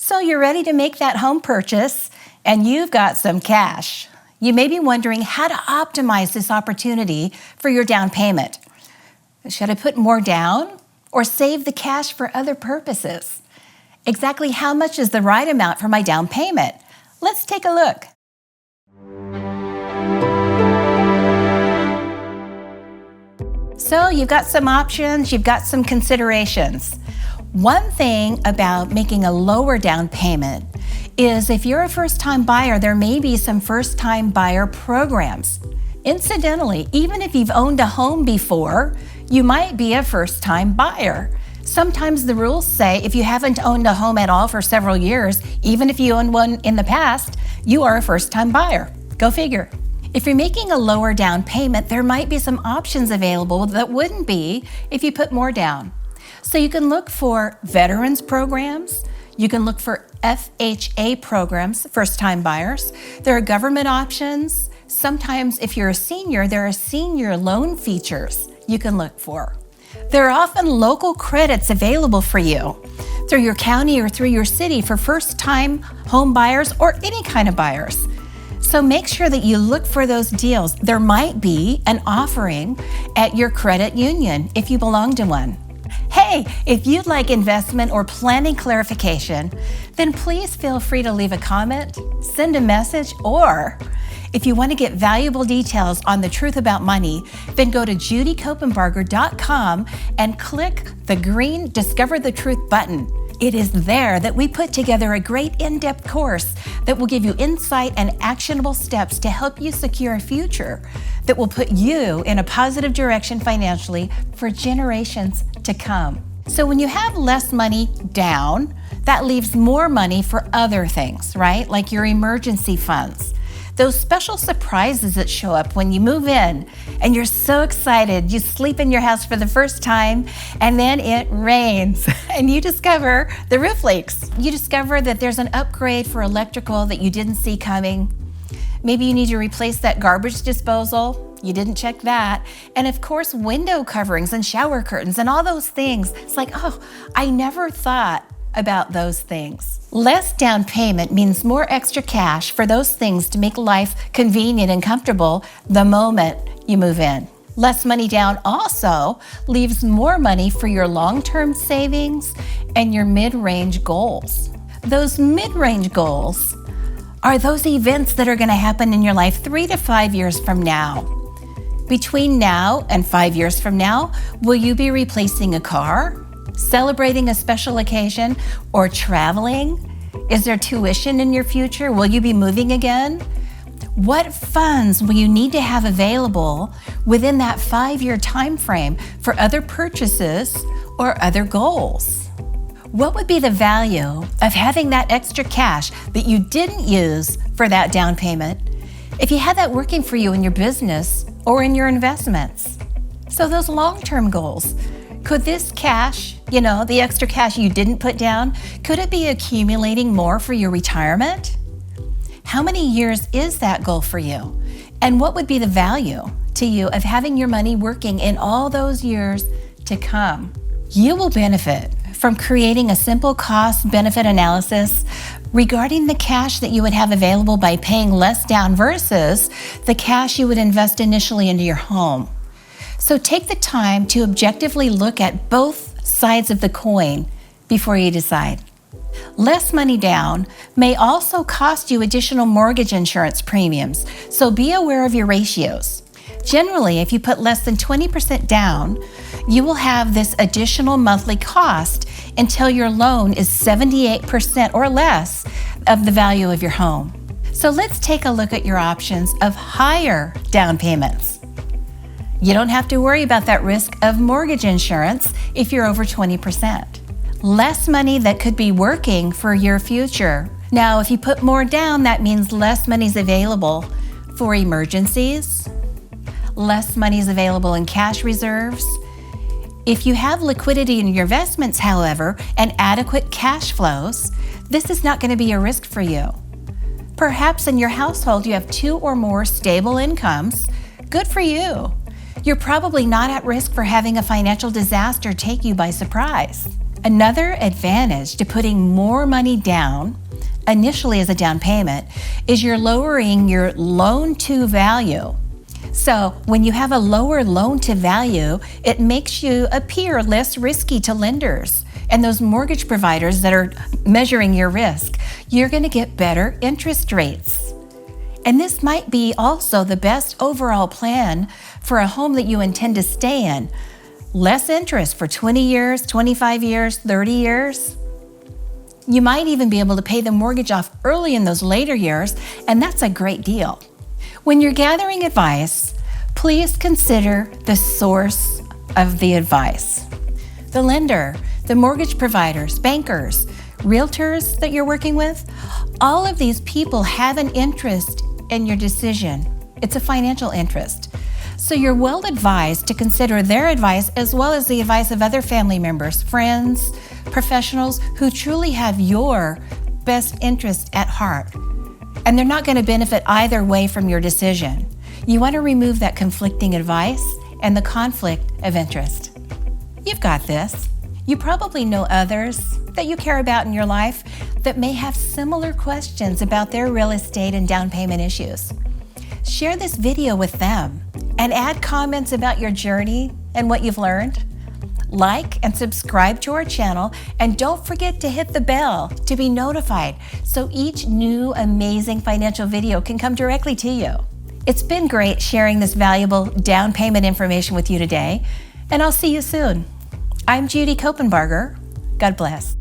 So you're ready to make that home purchase and you've got some cash. You may be wondering how to optimize this opportunity for your down payment. Should I put more down or save the cash for other purposes? Exactly how much is the right amount for my down payment? Let's take a look. So you've got some options, you've got some considerations. One thing about making a lower down payment is if you're a first-time buyer, there may be some first-time buyer programs. Incidentally, even if you've owned a home before, you might be a first-time buyer. Sometimes the rules say if you haven't owned a home at all for several years, even if you owned one in the past, you are a first-time buyer. Go figure. If you're making a lower down payment, there might be some options available that wouldn't be if you put more down. So you can look for veterans programs. You can look for FHA programs, first-time buyers. There are government options. Sometimes if you're a senior, there are senior loan features you can look for. There are often local credits available for you through your county or through your city for first-time home buyers or any kind of buyers. So make sure that you look for those deals. There might be an offering at your credit union if you belong to one. Hey, if you'd like investment or planning clarification, then please feel free to leave a comment, send a message, or if you want to get valuable details on the truth about money, then go to judycopenbarger.com and click the green Discover the Truth button. It is there that we put together a great in-depth course that will give you insight and actionable steps to help you secure a future that will put you in a positive direction financially for generations to come. So when you have less money down, that leaves more money for other things, right? Like your emergency funds. Those special surprises that show up when you move in and you're so excited, you sleep in your house for the first time and then it rains and you discover the roof leaks. You discover that there's an upgrade for electrical that you didn't see coming. Maybe you need to replace that garbage disposal. You didn't check that. And of course, window coverings and shower curtains and all those things. It's like, oh, I never thought about those things. Less down payment means more extra cash for those things to make life convenient and comfortable the moment you move in. Less money down also leaves more money for your long-term savings and your mid-range goals. Those mid-range goals are those events that are going to happen in your life 3 to 5 years from now. Between now and 5 years from now, will you be replacing a car, celebrating a special occasion, or traveling? Is there tuition in your future? Will you be moving again? What funds will you need to have available within that 5-year time frame for other purchases or other goals? What would be the value of having that extra cash that you didn't use for that down payment if you had that working for you in your business or in your investments? So those long-term goals, could this cash, the extra cash you didn't put down, could it be accumulating more for your retirement? How many years is that goal for you? And what would be the value to you of having your money working in all those years to come? You will benefit from creating a simple cost-benefit analysis regarding the cash that you would have available by paying less down versus the cash you would invest initially into your home. So take the time to objectively look at both sides of the coin before you decide. Less money down may also cost you additional mortgage insurance premiums, so be aware of your ratios. Generally, if you put less than 20% down, you will have this additional monthly cost until your loan is 78% or less of the value of your home. So let's take a look at your options of higher down payments. You don't have to worry about that risk of mortgage insurance if you're over 20%. Less money that could be working for your future. Now, if you put more down, that means less money's available for emergencies. Less money's available in cash reserves. If you have liquidity in your investments, however, and adequate cash flows, this is not going to be a risk for you. Perhaps in your household you have 2 or more stable incomes. Good for you. You're probably not at risk for having a financial disaster take you by surprise. Another advantage to putting more money down initially as a down payment is you're lowering your loan to value. So when you have a lower loan to value, it makes you appear less risky to lenders and those mortgage providers that are measuring your risk. You're going to get better interest rates. And this might be also the best overall plan for a home that you intend to stay in. Less interest for 20 years, 25 years, 30 years. You might even be able to pay the mortgage off early in those later years, and that's a great deal. When you're gathering advice, please consider the source of the advice. The lender, the mortgage providers, bankers, realtors that you're working with, all of these people have an interest in your decision. It's a financial interest. So you're well advised to consider their advice as well as the advice of other family members, friends, professionals who truly have your best interest at heart. And they're not going to benefit either way from your decision. You want to remove that conflicting advice and the conflict of interest. You've got this. You probably know others that you care about in your life that may have similar questions about their real estate and down payment issues. Share this video with them and add comments about your journey and what you've learned. Like and subscribe to our channel, and don't forget to hit the bell to be notified so each new amazing financial video can come directly to you. It's been great sharing this valuable down payment information with you today, and I'll see you soon. I'm Judy Copenbarger. God bless.